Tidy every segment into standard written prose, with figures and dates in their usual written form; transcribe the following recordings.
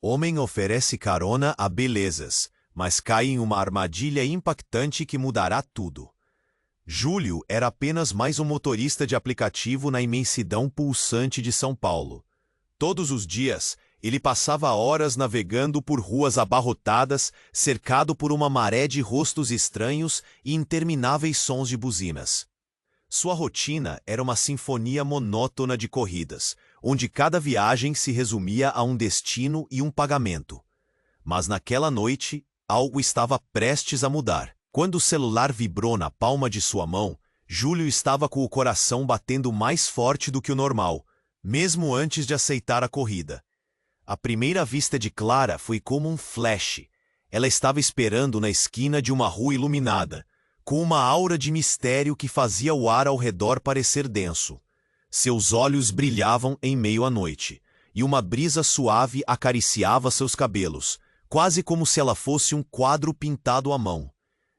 Homem oferece carona a belezas, mas cai em uma armadilha impactante que mudará tudo. Júlio era apenas mais um motorista de aplicativo na imensidão pulsante de São Paulo. Todos os dias, ele passava horas navegando por ruas abarrotadas, cercado por uma maré de rostos estranhos e intermináveis sons de buzinas. Sua rotina era uma sinfonia monótona de corridas, onde cada viagem se resumia a um destino e um pagamento. Mas naquela noite, algo estava prestes a mudar. Quando o celular vibrou na palma de sua mão, Júlio estava com o coração batendo mais forte do que o normal, mesmo antes de aceitar a corrida. A primeira vista de Clara foi como um flash. Ela estava esperando na esquina de uma rua iluminada, com uma aura de mistério que fazia o ar ao redor parecer denso. Seus olhos brilhavam em meio à noite, e uma brisa suave acariciava seus cabelos, quase como se ela fosse um quadro pintado à mão.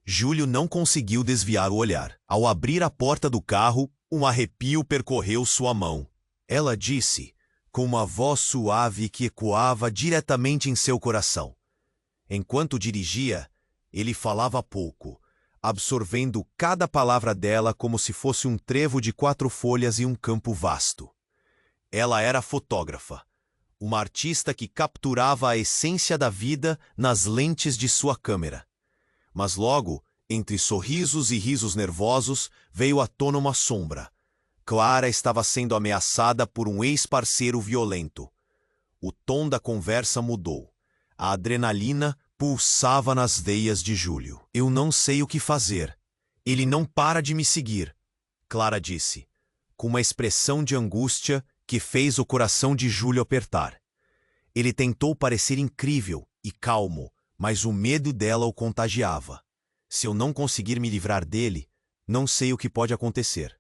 Júlio não conseguiu desviar o olhar. Ao abrir a porta do carro, um arrepio percorreu sua mão. Ela disse, com uma voz suave que ecoava diretamente em seu coração. Enquanto dirigia, ele falava pouco, absorvendo cada palavra dela como se fosse um trevo de 4 folhas em um campo vasto. Ela era fotógrafa, uma artista que capturava a essência da vida nas lentes de sua câmera. Mas logo, entre sorrisos e risos nervosos, veio à tona uma sombra. Clara estava sendo ameaçada por um ex-parceiro violento. O tom da conversa mudou. A adrenalina pulsava nas veias de Júlio. Eu não sei o que fazer. Ele não para de me seguir, Clara disse, com uma expressão de angústia que fez o coração de Júlio apertar. Ele tentou parecer incrível e calmo, mas o medo dela o contagiava. Se eu não conseguir me livrar dele, não sei o que pode acontecer.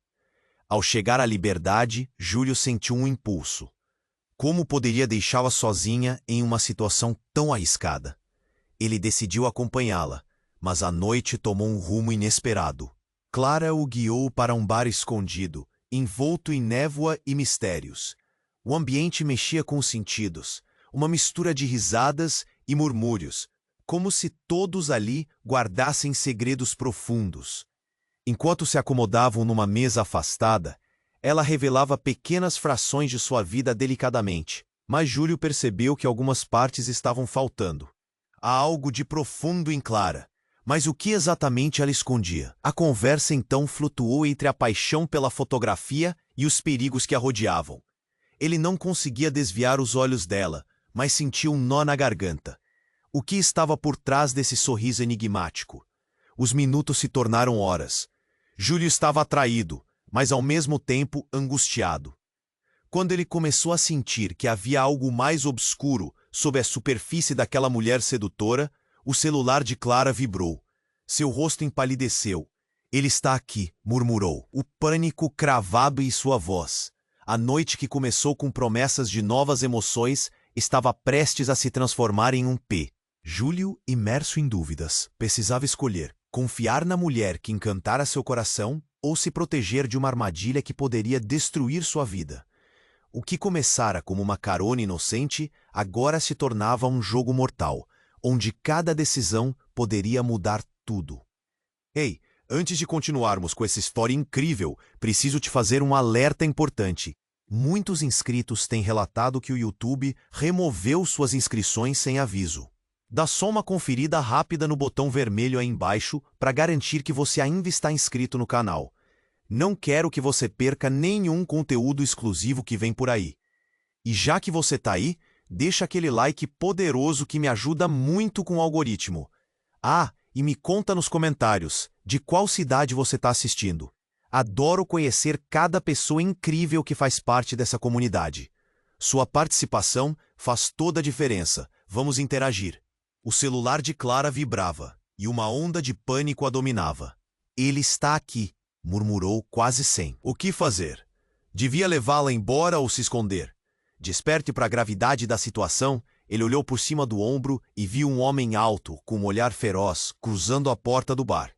Ao chegar à liberdade, Júlio sentiu um impulso. Como poderia deixá-la sozinha em uma situação tão arriscada? Ele decidiu acompanhá-la, mas a noite tomou um rumo inesperado. Clara o guiou para um bar escondido, envolto em névoa e mistérios. O ambiente mexia com os sentidos, uma mistura de risadas e murmúrios, como se todos ali guardassem segredos profundos. Enquanto se acomodavam numa mesa afastada, ela revelava pequenas frações de sua vida delicadamente, mas Júlio percebeu que algumas partes estavam faltando. Há algo de profundo em Clara, mas o que exatamente ela escondia? A conversa então flutuou entre a paixão pela fotografia e os perigos que a rodeavam. Ele não conseguia desviar os olhos dela, mas sentia um nó na garganta. O que estava por trás desse sorriso enigmático? Os minutos se tornaram horas. Júlio estava atraído, mas ao mesmo tempo angustiado. Quando ele começou a sentir que havia algo mais obscuro sob a superfície daquela mulher sedutora, o celular de Clara vibrou. Seu rosto empalideceu. Ele está aqui, murmurou, o pânico cravado em sua voz. A noite que começou com promessas de novas emoções estava prestes a se transformar em um P. Júlio, imerso em dúvidas, precisava escolher: confiar na mulher que encantara seu coração ou se proteger de uma armadilha que poderia destruir sua vida. O que começara como uma carona inocente, agora se tornava um jogo mortal, onde cada decisão poderia mudar tudo. Ei, antes de continuarmos com essa história incrível, preciso te fazer um alerta importante. Muitos inscritos têm relatado que o YouTube removeu suas inscrições sem aviso. Dá só uma conferida rápida no botão vermelho aí embaixo para garantir que você ainda está inscrito no canal. Não quero que você perca nenhum conteúdo exclusivo que vem por aí. E já que você está aí, deixa aquele like poderoso que me ajuda muito com o algoritmo. Ah, e me conta nos comentários de qual cidade você está assistindo. Adoro conhecer cada pessoa incrível que faz parte dessa comunidade. Sua participação faz toda a diferença. Vamos interagir. O celular de Clara vibrava, e uma onda de pânico a dominava. Ele está aqui, murmurou quase sem. O que fazer? Devia levá-la embora ou se esconder? Desperte para a gravidade da situação, ele olhou por cima do ombro e viu um homem alto, com um olhar feroz, cruzando a porta do bar.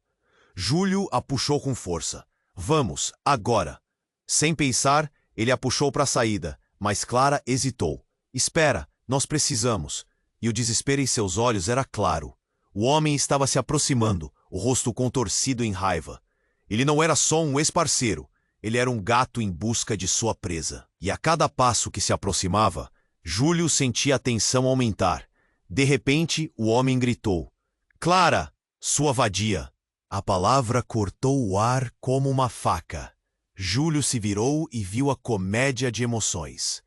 Júlio a puxou com força. Vamos, agora! Sem pensar, ele a puxou para a saída, mas Clara hesitou. Espera, nós precisamos. e o desespero em seus olhos era claro. O homem estava se aproximando, o rosto contorcido em raiva. Ele não era só um ex-parceiro, ele era um gato em busca de sua presa. E a cada passo que se aproximava, Júlio sentia a tensão aumentar. De repente, o homem gritou: "Clara, sua vadia!" A palavra cortou o ar como uma faca. Júlio se virou e viu a comédia de emoções.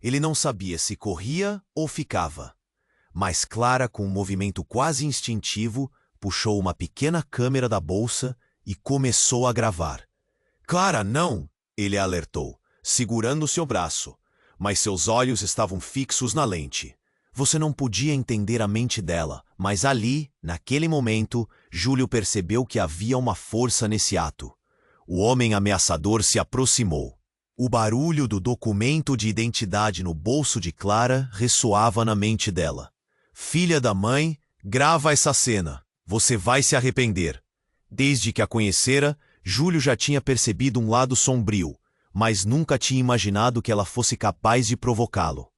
Ele não sabia se corria ou ficava. Mas Clara, com um movimento quase instintivo, puxou uma pequena câmera da bolsa e começou a gravar. "Clara, não!" ele alertou, segurando seu braço, mas seus olhos estavam fixos na lente. Você não podia entender a mente dela, mas ali, naquele momento, Júlio percebeu que havia uma força nesse ato. O homem ameaçador se aproximou. O barulho do documento de identidade no bolso de Clara ressoava na mente dela. "Filha da mãe, grava essa cena. Você vai se arrepender." Desde que a conhecera, Júlio já tinha percebido um lado sombrio, mas nunca tinha imaginado que ela fosse capaz de provocá-lo.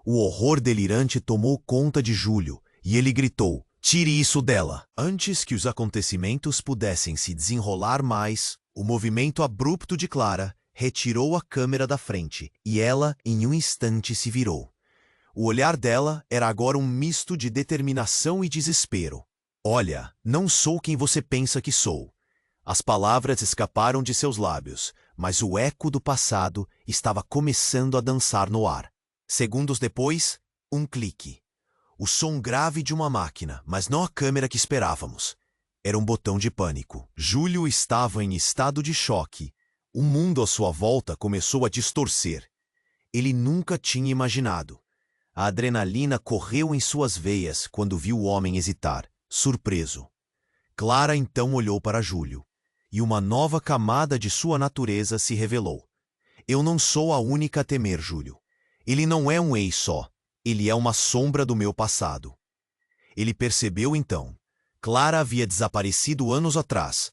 O horror delirante tomou conta de Júlio, e ele gritou: "Tire isso dela!" Antes que os acontecimentos pudessem se desenrolar mais, o movimento abrupto de Clara retirou a câmera da frente, e ela, em um instante, se virou. O olhar dela era agora um misto de determinação e desespero. "Olha, não sou quem você pensa que sou." As palavras escaparam de seus lábios, mas o eco do passado estava começando a dançar no ar. Segundos depois, um clique. O som grave de uma máquina, mas não a câmera que esperávamos. Era um botão de pânico. Júlio estava em estado de choque. O mundo à sua volta começou a distorcer. Ele nunca tinha imaginado. A adrenalina correu em suas veias quando viu o homem hesitar, surpreso. Clara então olhou para Júlio, e uma nova camada de sua natureza se revelou. "Eu não sou a única a temer, Júlio. Ele não é um ex só, ele é uma sombra do meu passado." Ele percebeu então. Clara havia desaparecido anos atrás,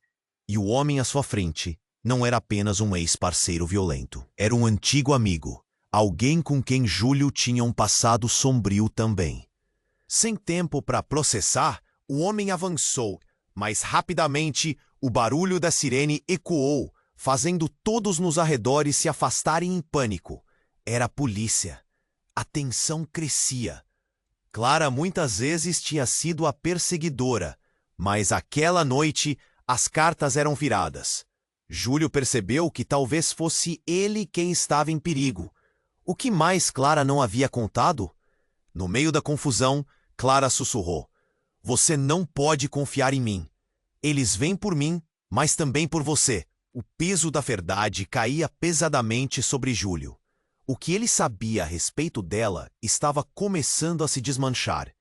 e o homem à sua frente não era apenas um ex-parceiro violento. Era um antigo amigo, alguém com quem Júlio tinha um passado sombrio também. Sem tempo para processar, o homem avançou, mas rapidamente o barulho da sirene ecoou, fazendo todos nos arredores se afastarem em pânico. Era a polícia. A tensão crescia. Clara muitas vezes tinha sido a perseguidora, mas aquela noite as cartas eram viradas. Júlio percebeu que talvez fosse ele quem estava em perigo. O que mais Clara não havia contado? No meio da confusão, Clara sussurrou: "Você não pode confiar em mim. Eles vêm por mim, mas também por você." O peso da verdade caía pesadamente sobre Júlio. O que ele sabia a respeito dela estava começando a se desmanchar.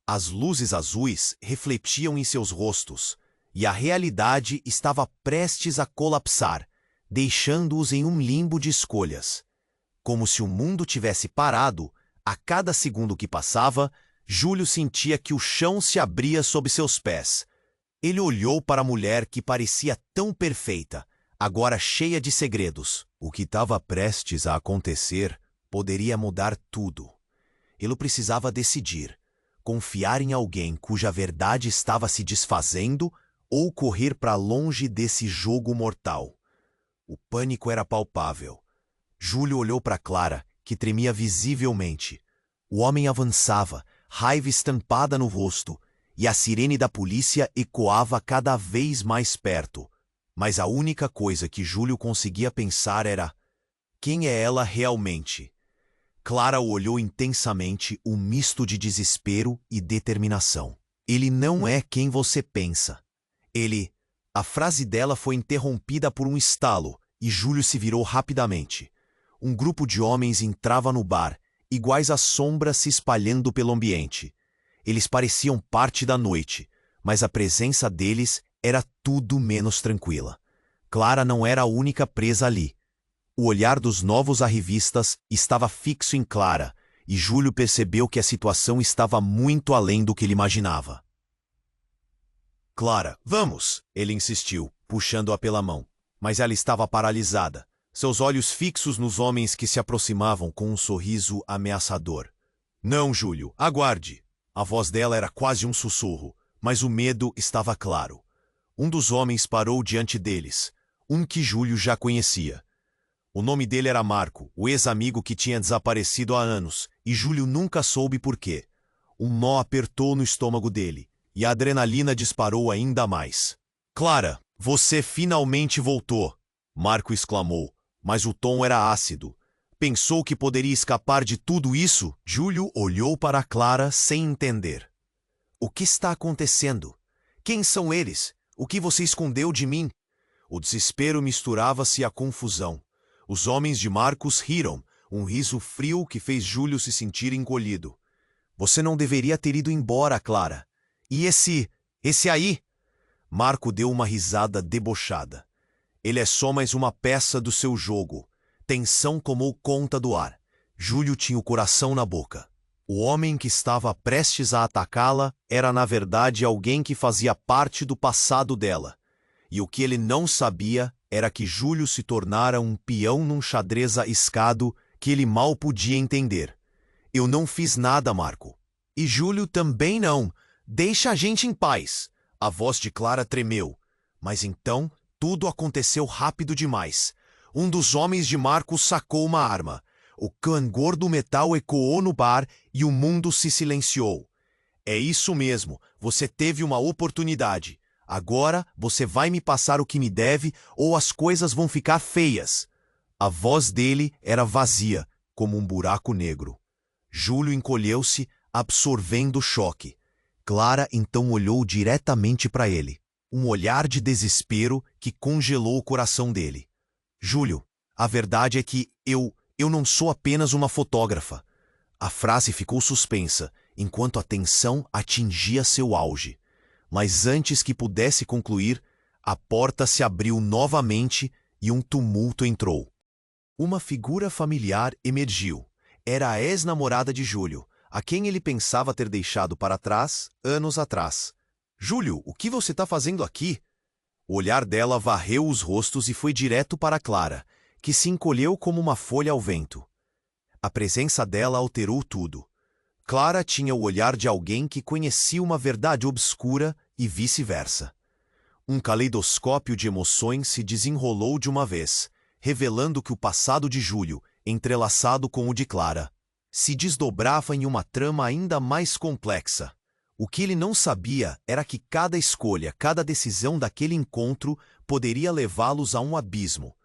As luzes azuis refletiam em seus rostos, e a realidade estava prestes a colapsar, deixando-os em um limbo de escolhas. Como se o mundo tivesse parado, a cada segundo que passava, Júlio sentia que o chão se abria sob seus pés. Ele olhou para a mulher que parecia tão perfeita, agora cheia de segredos. O que estava prestes a acontecer poderia mudar tudo. Ele precisava decidir: confiar em alguém cuja verdade estava se desfazendo ou correr para longe desse jogo mortal. O pânico era palpável. Júlio olhou para Clara, que tremia visivelmente. O homem avançava, raiva estampada no rosto, e a sirene da polícia ecoava cada vez mais perto. Mas a única coisa que Júlio conseguia pensar era: quem é ela realmente? Clara o olhou intensamente, um misto de desespero e determinação. "Ele não é quem você pensa. Ele..." A frase dela foi interrompida por um estalo, e Júlio se virou rapidamente. Um grupo de homens entrava no bar, iguais às sombras se espalhando pelo ambiente. Eles pareciam parte da noite, mas a presença deles era tudo menos tranquila. Clara não era a única presa ali. O olhar dos novos arrivistas estava fixo em Clara, e Júlio percebeu que a situação estava muito além do que ele imaginava. "Clara, vamos!" ele insistiu, puxando-a pela mão. Mas ela estava paralisada, seus olhos fixos nos homens que se aproximavam com um sorriso ameaçador. "Não, Júlio, aguarde!" A voz dela era quase um sussurro, mas o medo estava claro. Um dos homens parou diante deles, um que Júlio já conhecia. O nome dele era Marco, o ex-amigo que tinha desaparecido há anos, e Júlio nunca soube por quê. Um nó apertou no estômago dele, e a adrenalina disparou ainda mais. Clara, você finalmente voltou! Marco exclamou, mas o tom era ácido. Pensou que poderia escapar de tudo isso? Júlio olhou para Clara sem entender. O que está acontecendo? Quem são eles? O que você escondeu de mim? O desespero misturava-se à confusão. Os homens de Marcos riram, um riso frio que fez Júlio se sentir encolhido. Você não deveria ter ido embora, Clara. E esse aí? Marco deu uma risada debochada. Ele é só mais uma peça do seu jogo. Tensão tomou conta do ar. Júlio tinha o coração na boca. O homem que estava prestes a atacá-la era, na verdade, alguém que fazia parte do passado dela. E o que ele não sabia era que Júlio se tornara um peão num xadrez arriscado que ele mal podia entender. Eu não fiz nada, Marco. E Júlio também não. Deixa a gente em paz. A voz de Clara tremeu. Mas então, tudo aconteceu rápido demais. Um dos homens de Marco sacou uma arma. O clangor do metal ecoou no bar e o mundo se silenciou. É isso mesmo, você teve uma oportunidade. Agora você vai me passar o que me deve ou as coisas vão ficar feias. A voz dele era vazia, como um buraco negro. Júlio encolheu-se, absorvendo o choque. Clara então olhou diretamente para ele. Um olhar de desespero que congelou o coração dele. Júlio, a verdade é que eu não sou apenas uma fotógrafa. A frase ficou suspensa, enquanto a tensão atingia seu auge. Mas antes que pudesse concluir, a porta se abriu novamente e um tumulto entrou. Uma figura familiar emergiu. Era a ex-namorada de Júlio, a quem ele pensava ter deixado para trás, anos atrás. Júlio, o que você está fazendo aqui? O olhar dela varreu os rostos e foi direto para Clara, que se encolheu como uma folha ao vento. A presença dela alterou tudo. Clara tinha o olhar de alguém que conhecia uma verdade obscura e vice-versa. Um caleidoscópio de emoções se desenrolou de uma vez, revelando que o passado de Júlio, entrelaçado com o de Clara, se desdobrava em uma trama ainda mais complexa. O que ele não sabia era que cada escolha, cada decisão daquele encontro poderia levá-los a um abismo.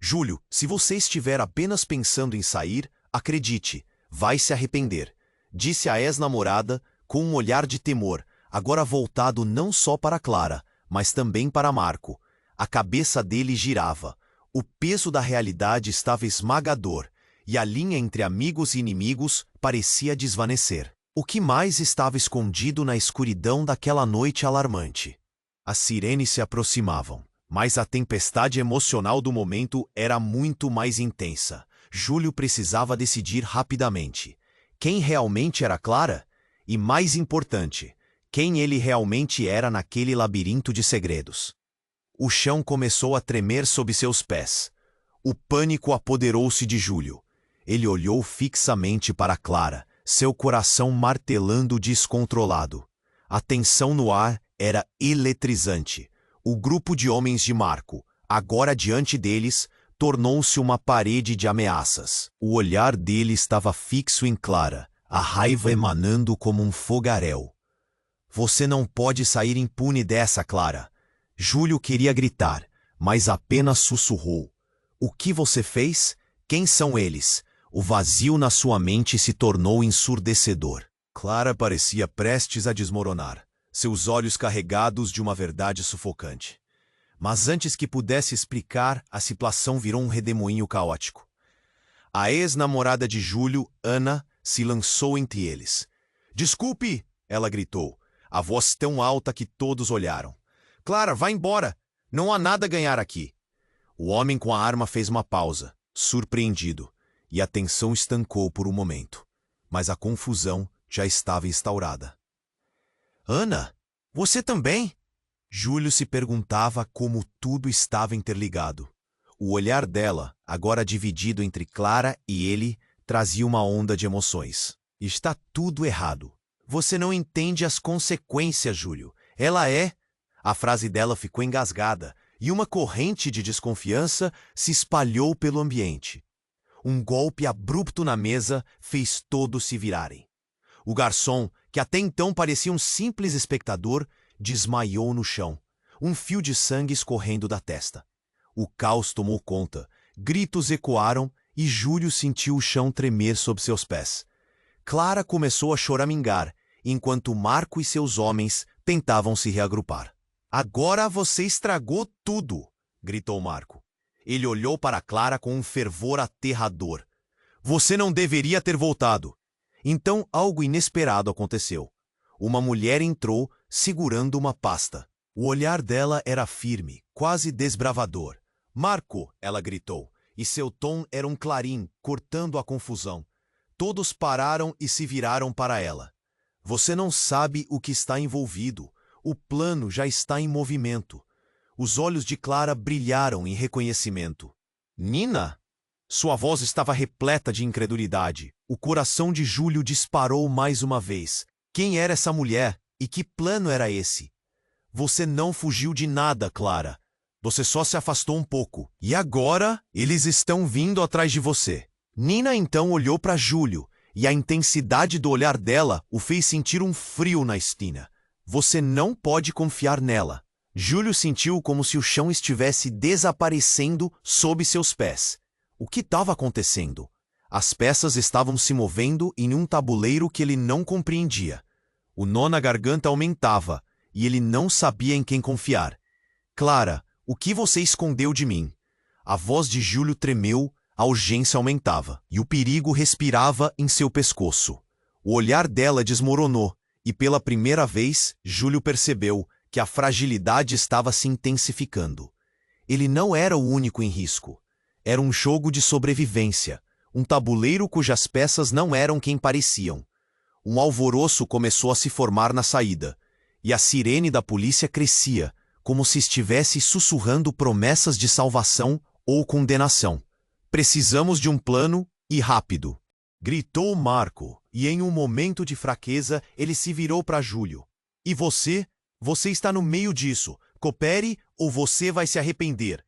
Júlio, se você estiver apenas pensando em sair, acredite, vai se arrepender, disse a ex-namorada com um olhar de temor, agora voltado não só para Clara, mas também para Marco. A cabeça dele girava. O peso da realidade estava esmagador, e a linha entre amigos e inimigos parecia desvanecer. O que mais estava escondido na escuridão daquela noite alarmante? As sirenes se aproximavam, mas a tempestade emocional do momento era muito mais intensa. Júlio precisava decidir rapidamente. Quem realmente era Clara? E mais importante, quem ele realmente era naquele labirinto de segredos? O chão começou a tremer sob seus pés. O pânico apoderou-se de Júlio. Ele olhou fixamente para Clara, seu coração martelando descontrolado. A tensão no ar era eletrizante. O grupo de homens de Marco, agora diante deles, tornou-se uma parede de ameaças. O olhar dele estava fixo em Clara, a raiva emanando como um fogaréu. Você não pode sair impune dessa, Clara. Júlio queria gritar, mas apenas sussurrou. O que você fez? Quem são eles? O vazio na sua mente se tornou ensurdecedor. Clara parecia prestes a desmoronar, seus olhos carregados de uma verdade sufocante. Mas antes que pudesse explicar, a situação virou um redemoinho caótico. A ex-namorada de Júlio, Ana, se lançou entre eles. Desculpe! Ela gritou, a voz tão alta que todos olharam. Clara, vá embora! Não há nada a ganhar aqui. O homem com a arma fez uma pausa, surpreendido, e a tensão estancou por um momento. Mas a confusão já estava instaurada. Ana, você também? Júlio se perguntava como tudo estava interligado. O olhar dela, agora dividido entre Clara e ele, trazia uma onda de emoções. Está tudo errado. Você não entende as consequências, Júlio. Ela é... A frase dela ficou engasgada e uma corrente de desconfiança se espalhou pelo ambiente. Um golpe abrupto na mesa fez todos se virarem. O garçom, que até então parecia um simples espectador, desmaiou no chão, um fio de sangue escorrendo da testa. O caos tomou conta, gritos ecoaram e Júlio sentiu o chão tremer sob seus pés. Clara começou a choramingar, enquanto Marco e seus homens tentavam se reagrupar. "Agora você estragou tudo!" gritou Marco. Ele olhou para Clara com um fervor aterrador. "Você não deveria ter voltado." Então algo inesperado aconteceu. Uma mulher entrou, segurando uma pasta. O olhar dela era firme, quase desbravador. "Marco!" ela gritou, e seu tom era um clarim, cortando a confusão. Todos pararam e se viraram para ela. "Você não sabe o que está envolvido. O plano já está em movimento." Os olhos de Clara brilharam em reconhecimento. "Nina?" Sua voz estava repleta de incredulidade. O coração de Júlio disparou mais uma vez. Quem era essa mulher e que plano era esse? "Você não fugiu de nada, Clara. Você só se afastou um pouco. E agora eles estão vindo atrás de você." Nina então olhou para Júlio, e a intensidade do olhar dela o fez sentir um frio na espina. "Você não pode confiar nela." Júlio sentiu como se o chão estivesse desaparecendo sob seus pés. O que estava acontecendo? As peças estavam se movendo em um tabuleiro que ele não compreendia. O nó na garganta aumentava, e ele não sabia em quem confiar. "Clara, o que você escondeu de mim?" A voz de Júlio tremeu, a urgência aumentava, e o perigo respirava em seu pescoço. O olhar dela desmoronou, e pela primeira vez, Júlio percebeu que a fragilidade estava se intensificando. Ele não era o único em risco. Era um jogo de sobrevivência, um tabuleiro cujas peças não eram quem pareciam. Um alvoroço começou a se formar na saída, e a sirene da polícia crescia, como se estivesse sussurrando promessas de salvação ou condenação. "Precisamos de um plano e rápido!" gritou Marco, e em um momento de fraqueza ele se virou para Júlio. "E você? Você está no meio disso. Coopere ou você vai se arrepender."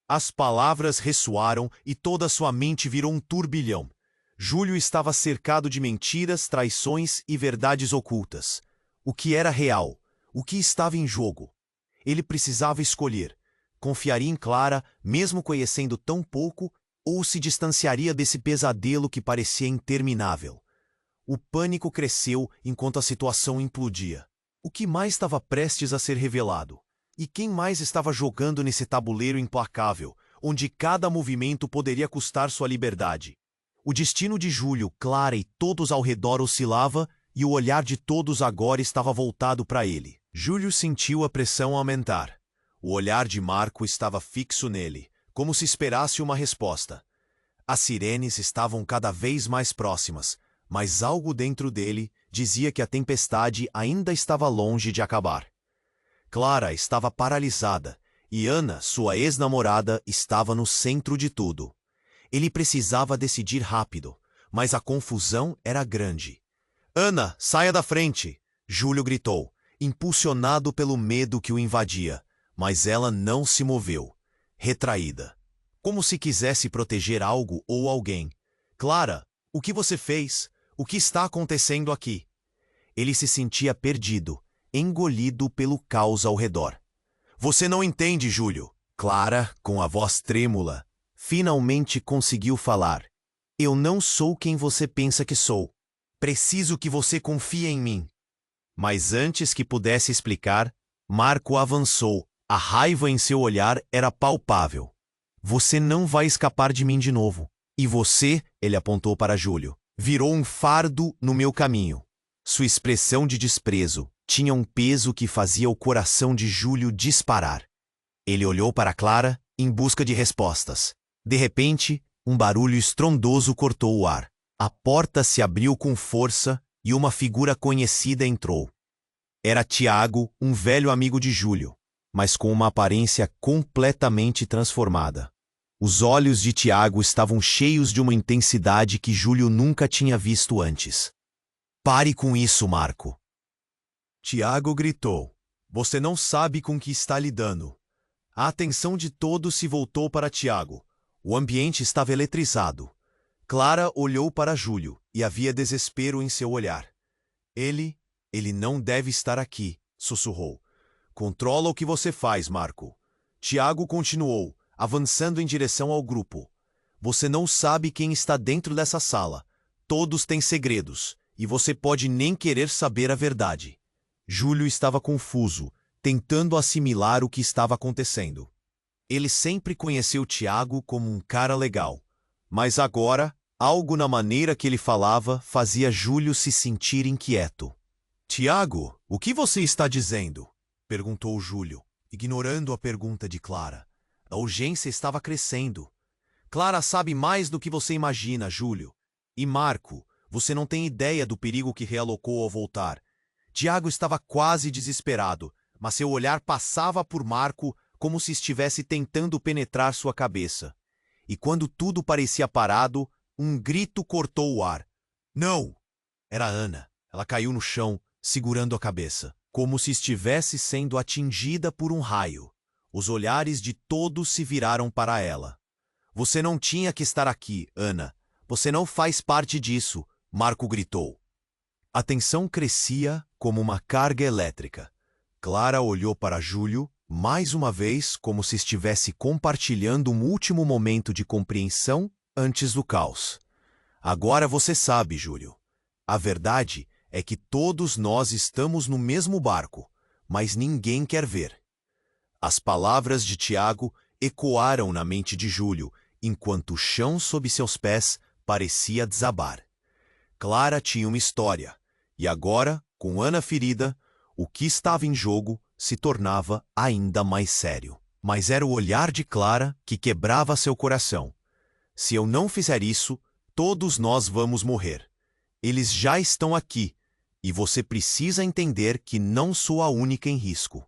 As palavras ressoaram e toda sua mente virou um turbilhão. Júlio estava cercado de mentiras, traições e verdades ocultas. O que era real? O que estava em jogo? Ele precisava escolher. Confiaria em Clara, mesmo conhecendo tão pouco, ou se distanciaria desse pesadelo que parecia interminável? O pânico cresceu enquanto a situação implodia. O que mais estava prestes a ser revelado? E quem mais estava jogando nesse tabuleiro implacável, onde cada movimento poderia custar sua liberdade? O destino de Júlio, Clara e todos ao redor oscilava, e o olhar de todos agora estava voltado para ele. Júlio sentiu a pressão aumentar. O olhar de Marco estava fixo nele, como se esperasse uma resposta. As sirenes estavam cada vez mais próximas, mas algo dentro dele dizia que a tempestade ainda estava longe de acabar. Clara estava paralisada, e Ana, sua ex-namorada, estava no centro de tudo. Ele precisava decidir rápido, mas a confusão era grande. "Ana, saia da frente!" Júlio gritou, impulsionado pelo medo que o invadia, mas ela não se moveu, retraída, como se quisesse proteger algo ou alguém. "Clara, o que você fez? O que está acontecendo aqui?" Ele se sentia perdido, engolido pelo caos ao redor. "Você não entende, Júlio." Clara, com a voz trêmula, finalmente conseguiu falar. "Eu não sou quem você pensa que sou. Preciso que você confie em mim." Mas antes que pudesse explicar, Marco avançou. A raiva em seu olhar era palpável. "Você não vai escapar de mim de novo. E você," ele apontou para Júlio, "virou um fardo no meu caminho." Sua expressão de desprezo tinha um peso que fazia o coração de Júlio disparar. Ele olhou para Clara em busca de respostas. De repente, um barulho estrondoso cortou o ar. A porta se abriu com força e uma figura conhecida entrou. Era Tiago, um velho amigo de Júlio, mas com uma aparência completamente transformada. Os olhos de Tiago estavam cheios de uma intensidade que Júlio nunca tinha visto antes. Pare com isso, Marco. Tiago gritou. Você não sabe com que está lidando. A atenção de todos se voltou para Tiago. O ambiente estava eletrizado. Clara olhou para Júlio e havia desespero em seu olhar. Ele não deve estar aqui, sussurrou. Controla o que você faz, Marco. Tiago continuou, avançando em direção ao grupo. Você não sabe quem está dentro dessa sala. Todos têm segredos, e você pode nem querer saber a verdade. Júlio estava confuso, tentando assimilar o que estava acontecendo. Ele sempre conheceu Tiago como um cara legal, mas agora, algo na maneira que ele falava fazia Júlio se sentir inquieto. Tiago, o que você está dizendo? Perguntou Júlio, ignorando a pergunta de Clara. A urgência estava crescendo. Clara sabe mais do que você imagina, Júlio. E Marco, você não tem ideia do perigo que realocou ao voltar. Tiago estava quase desesperado, mas seu olhar passava por Marco como se estivesse tentando penetrar sua cabeça. E quando tudo parecia parado, um grito cortou o ar. Não! Era Ana. Ela caiu no chão, segurando a cabeça, como se estivesse sendo atingida por um raio. Os olhares de todos se viraram para ela. Você não tinha que estar aqui, Ana. Você não faz parte disso, Marco gritou. A tensão crescia como uma carga elétrica. Clara olhou para Júlio, mais uma vez como se estivesse compartilhando um último momento de compreensão antes do caos. Agora você sabe, Júlio. A verdade é que todos nós estamos no mesmo barco, mas ninguém quer ver. As palavras de Tiago ecoaram na mente de Júlio, enquanto o chão sob seus pés parecia desabar. Clara tinha uma história, e agora, com Ana ferida, o que estava em jogo se tornava ainda mais sério. Mas era o olhar de Clara que quebrava seu coração. Se eu não fizer isso, todos nós vamos morrer. Eles já estão aqui, e você precisa entender que não sou a única em risco.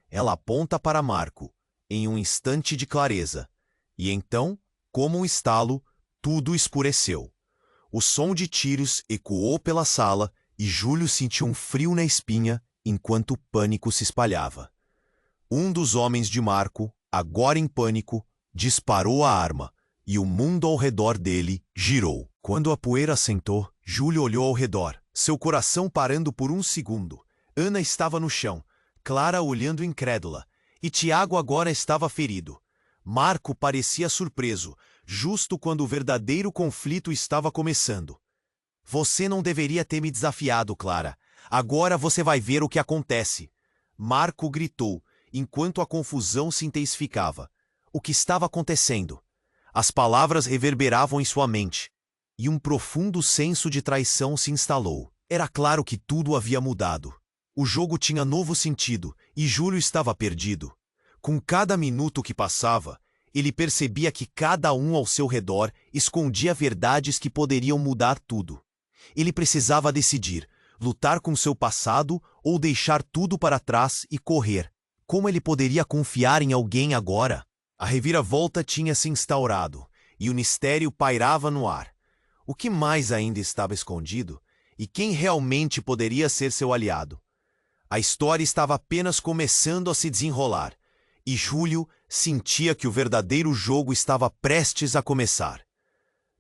Ela aponta para Marco, em um instante de clareza, e então, como um estalo, tudo escureceu. O som de tiros ecoou pela sala e Júlio sentiu um frio na espinha enquanto o pânico se espalhava. Um dos homens de Marco, agora em pânico, disparou a arma e o mundo ao redor dele girou. Quando a poeira assentou, Júlio olhou ao redor, seu coração parando por um segundo. Ana estava no chão, Clara olhando incrédula, e Tiago agora estava ferido. Marco parecia surpreso, justo quando o verdadeiro conflito estava começando. Você não deveria ter me desafiado, Clara. Agora você vai ver o que acontece. Marco gritou, enquanto a confusão se intensificava. O que estava acontecendo? As palavras reverberavam em sua mente, e um profundo senso de traição se instalou. Era claro que tudo havia mudado. O jogo tinha novo sentido, e Júlio estava perdido. Com cada minuto que passava, ele percebia que cada um ao seu redor escondia verdades que poderiam mudar tudo. Ele precisava decidir, lutar com seu passado ou deixar tudo para trás e correr. Como ele poderia confiar em alguém agora? A reviravolta tinha se instaurado, e o mistério pairava no ar. O que mais ainda estava escondido? E quem realmente poderia ser seu aliado? A história estava apenas começando a se desenrolar, e Júlio sentia que o verdadeiro jogo estava prestes a começar.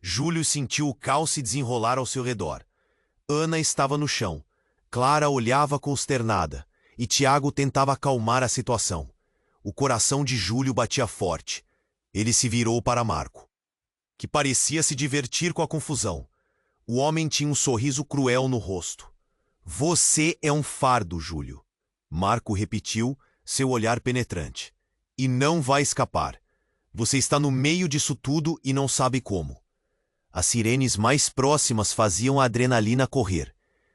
Júlio sentiu o caos se desenrolar ao seu redor. Ana estava no chão. Clara olhava consternada, e Tiago tentava acalmar a situação. O coração de Júlio batia forte. Ele se virou para Marco, que parecia se divertir com a confusão. O homem tinha um sorriso cruel no rosto. Você é um fardo, Júlio. Marco repetiu, seu olhar penetrante. E não vai escapar. Você está no meio disso tudo e não sabe como. As sirenes mais próximas faziam a adrenalina correr.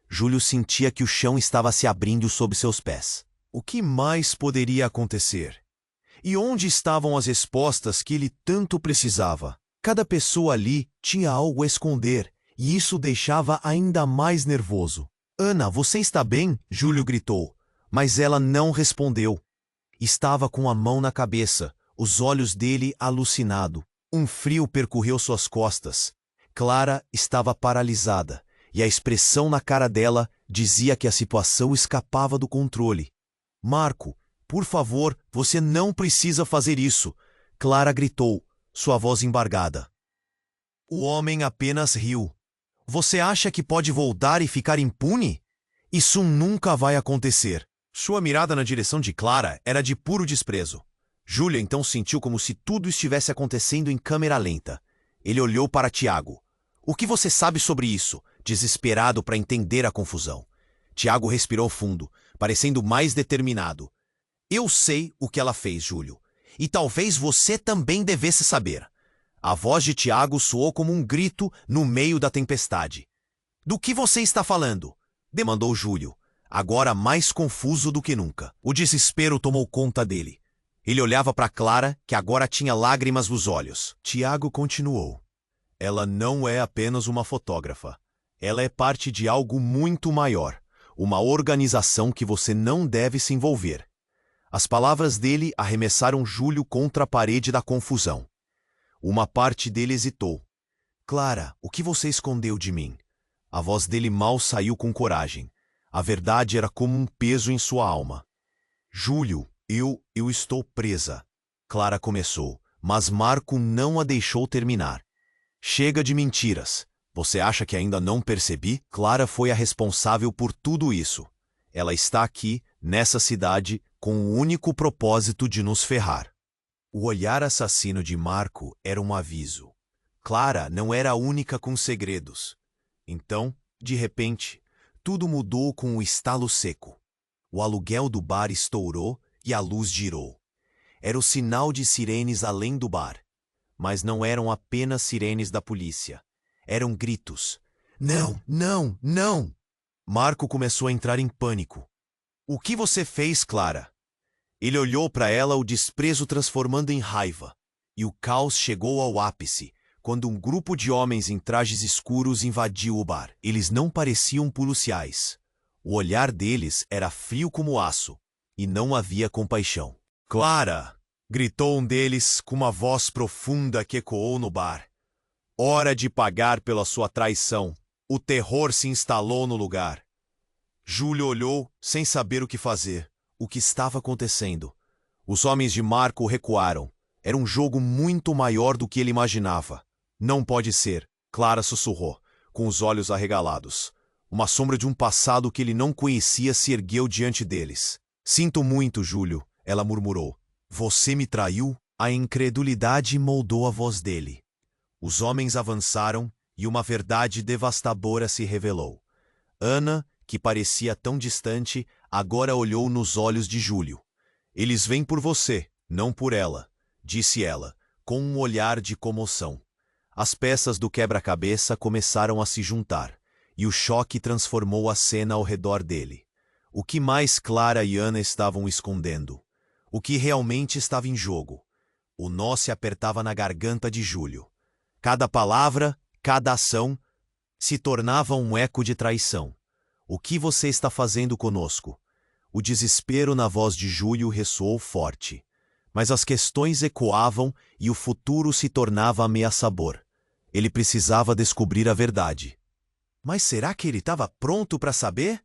Júlio sentia que o chão estava se abrindo sob seus pés. O que mais poderia acontecer? E onde estavam as respostas que ele tanto precisava? Cada pessoa ali tinha algo a esconder, e isso o deixava ainda mais nervoso. Ana, você está bem? Júlio gritou, mas ela não respondeu. Estava com a mão na cabeça, os olhos dele alucinado. Um frio percorreu suas costas. Clara estava paralisada, e a expressão na cara dela dizia que a situação escapava do controle. Marco, por favor, você não precisa fazer isso, Clara gritou, sua voz embargada. O homem apenas riu. Você acha que pode voltar e ficar impune? Isso nunca vai acontecer. Sua mirada na direção de Clara era de puro desprezo. Júlio então sentiu como se tudo estivesse acontecendo em câmera lenta. Ele olhou para Tiago. O que você sabe sobre isso? Desesperado para entender a confusão. Tiago respirou fundo, parecendo mais determinado. Eu sei o que ela fez, Júlio. E talvez você também devesse saber. A voz de Tiago soou como um grito no meio da tempestade. Do que você está falando? Demandou Júlio, agora mais confuso do que nunca. O desespero tomou conta dele. Ele olhava para Clara, que agora tinha lágrimas nos olhos. Tiago continuou. Ela não é apenas uma fotógrafa. Ela é parte de algo muito maior. Uma organização que você não deve se envolver. As palavras dele arremessaram Júlio contra a parede da confusão. Uma parte dele hesitou. Clara, o que você escondeu de mim? A voz dele mal saiu com coragem. A verdade era como um peso em sua alma. Júlio, eu estou presa. Clara começou, mas Marco não a deixou terminar. Chega de mentiras. Você acha que ainda não percebi? Clara foi a responsável por tudo isso. Ela está aqui, nessa cidade, com o único propósito de nos ferrar. O olhar assassino de Marco era um aviso. Clara não era a única com segredos. Então, de repente, tudo mudou com um estalo seco. O aluguel do bar estourou e a luz girou. Era o sinal de sirenes além do bar. Mas não eram apenas sirenes da polícia. Eram gritos. Não, não, não! Marco começou a entrar em pânico. O que você fez, Clara? Ele olhou para ela, o desprezo transformando em raiva. E o caos chegou ao ápice, quando um grupo de homens em trajes escuros invadiu o bar. Eles não pareciam policiais. O olhar deles era frio como aço, e não havia compaixão. Clara! Gritou um deles com uma voz profunda que ecoou no bar. Hora de pagar pela sua traição. O terror se instalou no lugar. Júlio olhou, sem saber o que fazer. O que estava acontecendo? Os homens de Marco recuaram. Era um jogo muito maior do que ele imaginava. Não pode ser, Clara sussurrou, com os olhos arregalados. Uma sombra de um passado que ele não conhecia se ergueu diante deles. Sinto muito, Júlio, ela murmurou. Você me traiu? A incredulidade moldou a voz dele. Os homens avançaram e uma verdade devastadora se revelou. Ana, que parecia tão distante, agora olhou nos olhos de Júlio. Eles vêm por você, não por ela, disse ela, com um olhar de comoção. As peças do quebra-cabeça começaram a se juntar, e o choque transformou a cena ao redor dele. O que mais Clara e Ana estavam escondendo? O que realmente estava em jogo? O nó se apertava na garganta de Júlio. Cada palavra, cada ação, se tornava um eco de traição. O que você está fazendo conosco? O desespero na voz de Júlio ressoou forte. Mas as questões ecoavam e o futuro se tornava ameaçador. Ele precisava descobrir a verdade. Mas será que ele estava pronto para saber?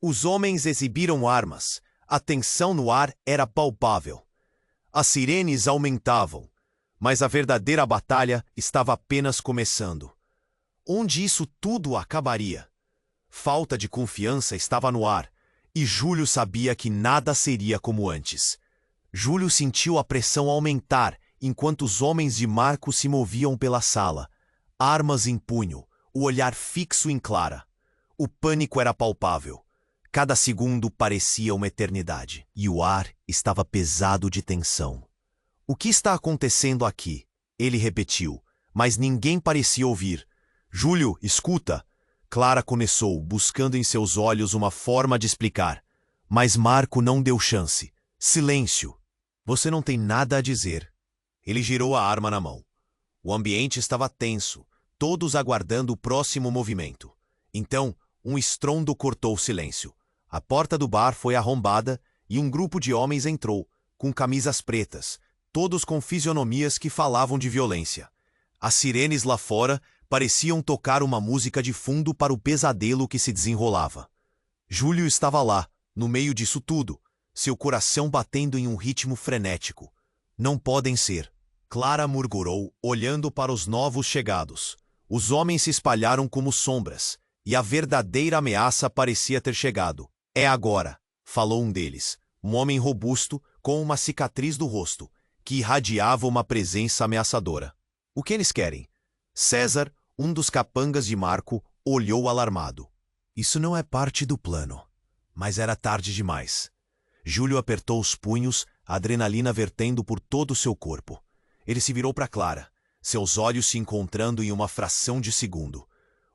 Os homens exibiram armas. A tensão no ar era palpável. As sirenes aumentavam, mas a verdadeira batalha estava apenas começando. Onde isso tudo acabaria? Falta de confiança estava no ar, e Júlio sabia que nada seria como antes. Júlio sentiu a pressão aumentar enquanto os homens de Marco se moviam pela sala, armas em punho, o olhar fixo em Clara. O pânico era palpável. Cada segundo parecia uma eternidade, e o ar estava pesado de tensão. O que está acontecendo aqui? Ele repetiu, mas ninguém parecia ouvir. Júlio, escuta! Clara começou, buscando em seus olhos uma forma de explicar. Mas Marco não deu chance. Silêncio! Você não tem nada a dizer. Ele girou a arma na mão. O ambiente estava tenso, todos aguardando o próximo movimento. Então, um estrondo cortou o silêncio. A porta do bar foi arrombada e um grupo de homens entrou, com camisas pretas, todos com fisionomias que falavam de violência. As sirenes lá fora pareciam tocar uma música de fundo para o pesadelo que se desenrolava. Júlio estava lá, no meio disso tudo, seu coração batendo em um ritmo frenético. Não podem ser. Clara murmurou, olhando para os novos chegados. Os homens se espalharam como sombras, e a verdadeira ameaça parecia ter chegado. É agora, falou um deles, um homem robusto, com uma cicatriz do rosto, que irradiava uma presença ameaçadora. O que eles querem? César, um dos capangas de Marco, olhou alarmado. Isso não é parte do plano. Mas era tarde demais. Júlio apertou os punhos, a adrenalina vertendo por todo o seu corpo. Ele se virou para Clara, seus olhos se encontrando em uma fração de segundo.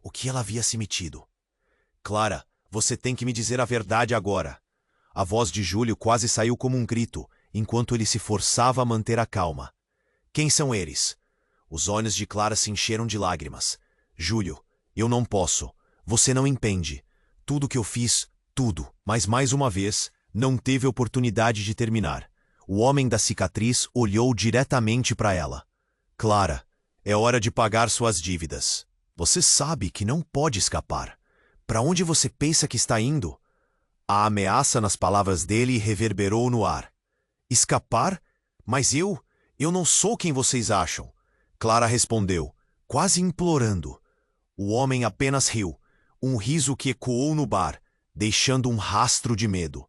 O que ela havia se metido? Clara, você tem que me dizer a verdade agora. A voz de Júlio quase saiu como um grito, enquanto ele se forçava a manter a calma. Quem são eles? Os olhos de Clara se encheram de lágrimas. Júlio, eu não posso. Você não entende. Tudo que eu fiz, tudo, mas mais uma vez, não teve oportunidade de terminar. O homem da cicatriz olhou diretamente para ela. Clara, é hora de pagar suas dívidas. Você sabe que não pode escapar. Para onde você pensa que está indo? A ameaça nas palavras dele reverberou no ar. Escapar? Mas eu não sou quem vocês acham. Clara respondeu, quase implorando. O homem apenas riu, um riso que ecoou no bar, deixando um rastro de medo.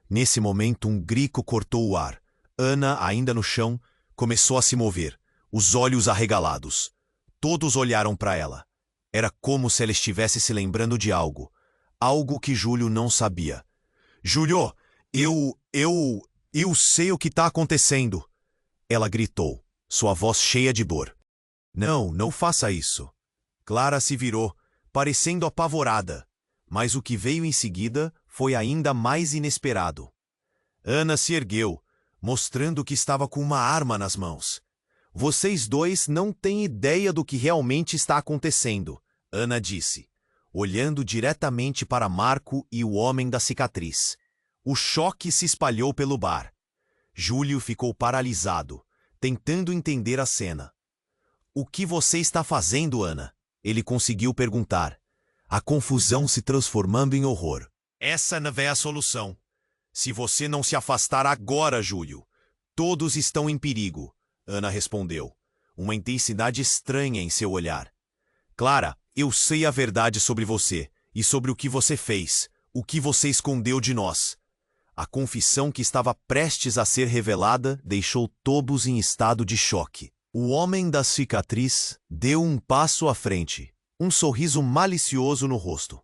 Nesse momento, um grito cortou o ar. Ana, ainda no chão, começou a se mover, os olhos arregalados. Todos olharam para ela. Era como se ela estivesse se lembrando de algo. Algo que Júlio não sabia. Júlio, eu sei o que está acontecendo. Ela gritou, sua voz cheia de dor. Não faça isso. Clara se virou, parecendo apavorada. Mas o que veio em seguida foi ainda mais inesperado. Ana se ergueu, mostrando que estava com uma arma nas mãos. Vocês dois não têm ideia do que realmente está acontecendo, Ana disse, olhando diretamente para Marco e o homem da cicatriz. O choque se espalhou pelo bar. Júlio ficou paralisado, tentando entender a cena. O que você está fazendo, Ana? Ele conseguiu perguntar. A confusão se transformando em horror. Essa não é a solução. Se você não se afastar agora, Júlio, todos estão em perigo, Ana respondeu, uma intensidade estranha em seu olhar. Clara, eu sei a verdade sobre você e sobre o que você fez, o que você escondeu de nós. A confissão que estava prestes a ser revelada deixou todos em estado de choque. O homem da cicatriz deu um passo à frente, um sorriso malicioso no rosto.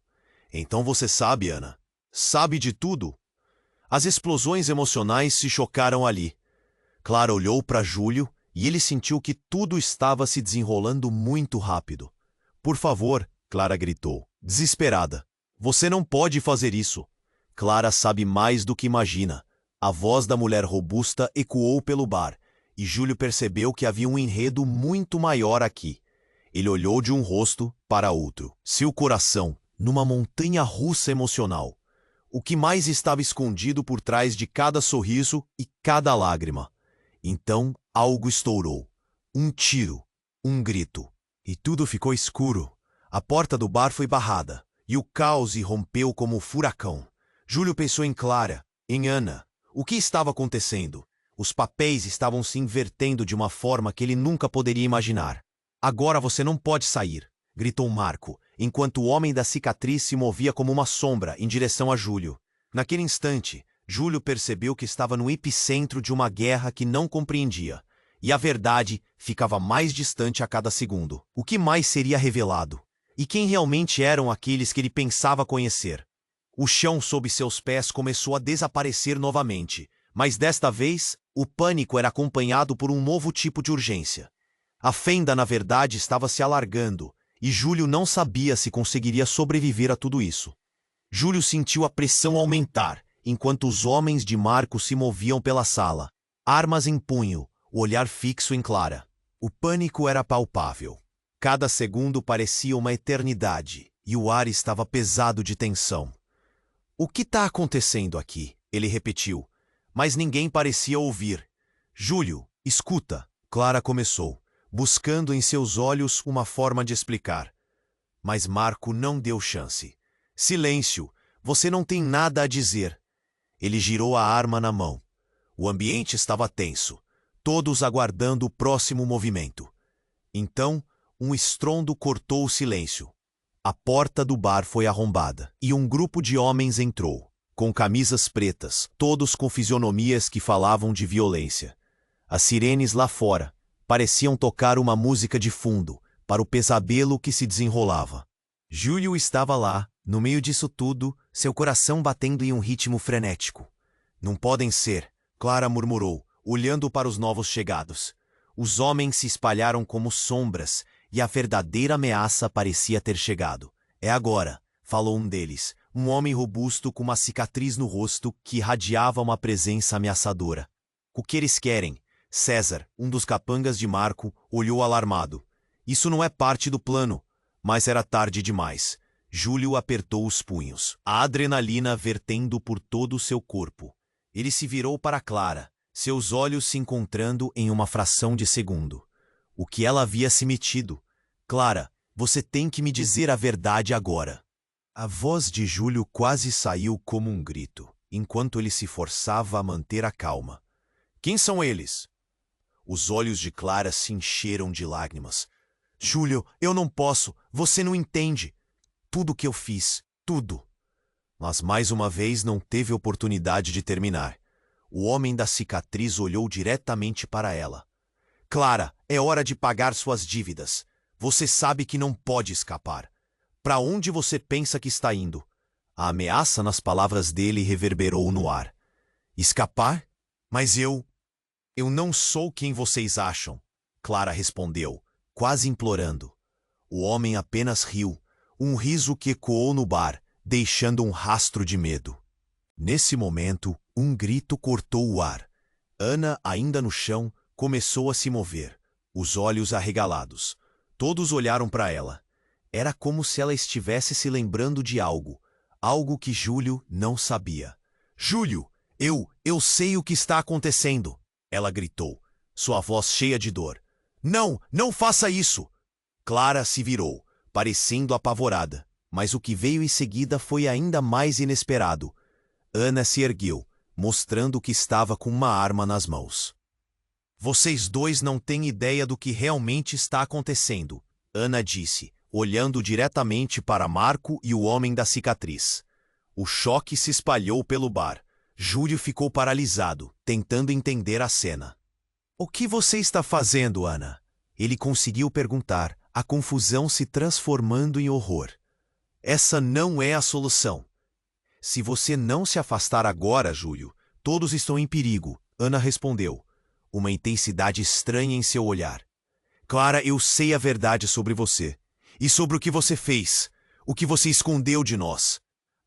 Então você sabe, Ana. Sabe de tudo? As explosões emocionais se chocaram ali. Clara olhou para Júlio e ele sentiu que tudo estava se desenrolando muito rápido. Por favor, Clara gritou, desesperada. Você não pode fazer isso. Clara sabe mais do que imagina. A voz da mulher robusta ecoou pelo bar, e Júlio percebeu que havia um enredo muito maior aqui. Ele olhou de um rosto para outro, seu coração numa montanha russa emocional. O que mais estava escondido por trás de cada sorriso e cada lágrima? Então, algo estourou. Um tiro, um grito. E tudo ficou escuro. A porta do bar foi barrada, e o caos irrompeu como um furacão. Júlio pensou em Clara, em Ana. O que estava acontecendo? Os papéis estavam se invertendo de uma forma que ele nunca poderia imaginar. Agora você não pode sair, gritou Marco, enquanto o homem da cicatriz se movia como uma sombra em direção a Júlio. Naquele instante, Júlio percebeu que estava no epicentro de uma guerra que não compreendia, e a verdade ficava mais distante a cada segundo. O que mais seria revelado? E quem realmente eram aqueles que ele pensava conhecer? O chão sob seus pés começou a desaparecer novamente, mas desta vez, o pânico era acompanhado por um novo tipo de urgência. A fenda, na verdade, estava se alargando, e Júlio não sabia se conseguiria sobreviver a tudo isso. Júlio sentiu a pressão aumentar, enquanto os homens de Marco se moviam pela sala, armas em punho, o olhar fixo em Clara. O pânico era palpável. Cada segundo parecia uma eternidade, e o ar estava pesado de tensão. O que está acontecendo aqui? Ele repetiu, mas ninguém parecia ouvir. Júlio, escuta, Clara começou. buscando em seus olhos uma forma de explicar. Mas Marco não deu chance. Silêncio, você não tem nada a dizer. Ele girou a arma na mão. O ambiente estava tenso, todos aguardando o próximo movimento. Então, um estrondo cortou o silêncio. A porta do bar foi arrombada e um grupo de homens entrou, com camisas pretas, todos com fisionomias que falavam de violência. As sirenes lá fora pareciam tocar uma música de fundo para o pesadelo que se desenrolava. Júlio estava lá, no meio disso tudo, seu coração batendo em um ritmo frenético. Não podem ser, Clara murmurou, olhando para os novos chegados. Os homens se espalharam como sombras e a verdadeira ameaça parecia ter chegado. É agora, falou um deles, um homem robusto com uma cicatriz no rosto que irradiava uma presença ameaçadora. O que eles querem? César, um dos capangas de Marco, olhou alarmado. Isso não é parte do plano. Mas era tarde demais. Júlio apertou os punhos, a adrenalina vertendo por todo o seu corpo. Ele se virou para Clara, seus olhos se encontrando em uma fração de segundo. O que ela havia se metido? Clara, você tem que me dizer a verdade agora. A voz de Júlio quase saiu como um grito, enquanto ele se forçava a manter a calma. Quem são eles? Os olhos de Clara se encheram de lágrimas. Júlio, eu não posso, você não entende. Tudo o que eu fiz, tudo. Mas mais uma vez não teve oportunidade de terminar. O homem da cicatriz olhou diretamente para ela. Clara, é hora de pagar suas dívidas. Você sabe que não pode escapar. Para onde você pensa que está indo? A ameaça nas palavras dele reverberou no ar. Escapar? Mas eu não sou quem vocês acham, Clara respondeu, quase implorando. O homem apenas riu, um riso que ecoou no bar, deixando um rastro de medo. Nesse momento, um grito cortou o ar. Ana, ainda no chão, começou a se mover, os olhos arregalados. Todos olharam para ela. Era como se ela estivesse se lembrando de algo, algo que Júlio não sabia. Júlio, eu sei o que está acontecendo, ela gritou, sua voz cheia de dor. Não, não faça isso! Clara se virou, parecendo apavorada, mas o que veio em seguida foi ainda mais inesperado. Ana se ergueu, mostrando que estava com uma arma nas mãos. Vocês dois não têm ideia do que realmente está acontecendo, Ana disse, olhando diretamente para Marco e o homem da cicatriz. O choque se espalhou pelo bar. Júlio ficou paralisado, tentando entender a cena. O que você está fazendo, Ana? Ele conseguiu perguntar, a confusão se transformando em horror. Essa não é a solução. Se você não se afastar agora, Júlio, todos estão em perigo, Ana respondeu, uma intensidade estranha em seu olhar. Clara, eu sei a verdade sobre você. E sobre o que você fez, o que você escondeu de nós.